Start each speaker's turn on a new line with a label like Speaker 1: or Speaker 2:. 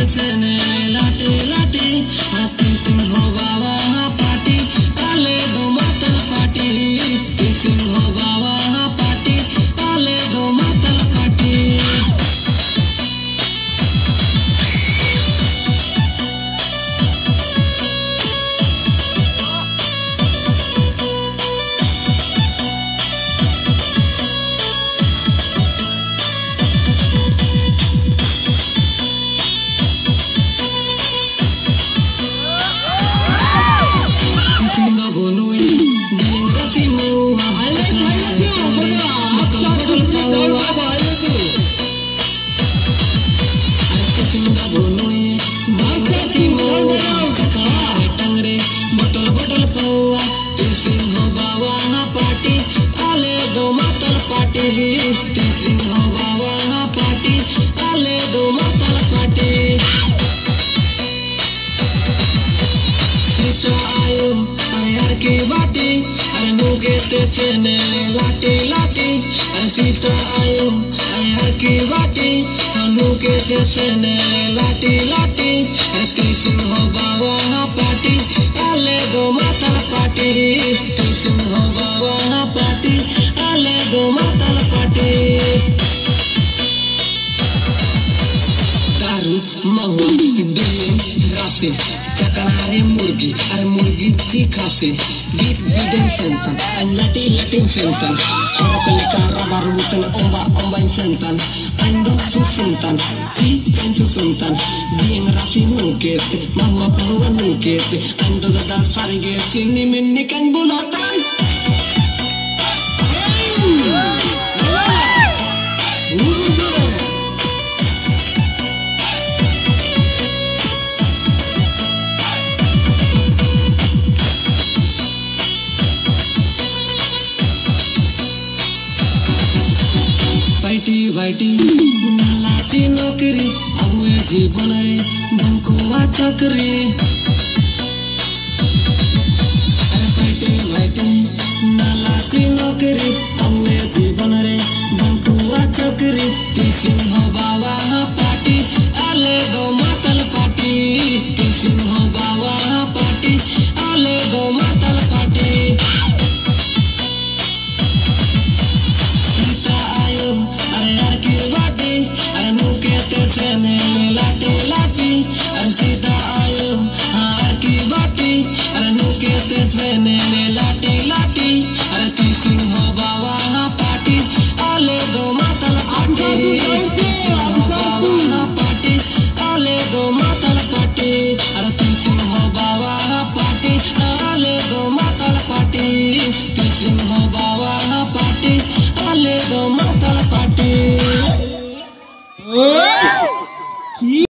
Speaker 1: sene late late hati singho bawa party ale do matal party singho bawa party ale do matal party Sene late late sita ayo ayar ki bati anu ke sene late late hati singho bawa party ale do matal party singho bawa party ale do matal party daru mahua biyen rase चकनारे मुर्गी अरे मुर्गी चीखा से beat Beadon सेंटन अन लाटी लाटिंग सेंटन हरकले कारबार बुतन ओंबा ओंबाइन सेंटन अंदो सुसंतन चिकन सुसंतन बियंग राशि नुकेत mahua bahwa nuket अंदो गदा सारिगे चिनी Minni kan bulatan Vaiti nalachi nokri awe जीवन रे बंकुआ चक्री अरे बैठे नलाची नौकरी अवे जीवन रे बंकुआ चक्री सिंह बाबा पार्टी आले दो मतल पार्टी सिंह बाबा पार्टी आले दो मतल पार्टी आयो अरे यार की बाटी अरे मुके तेसे ने लाटी लाटी अरे सीधा आयो हार की बाटी अरे मुके तेसे ने लाटी लाटी अरे सिंह बाबा पार्टी आले दो मतल पार्टी सिंह बाबा पार्टी आले दो मतल पार्टी अरे सिंह बाबा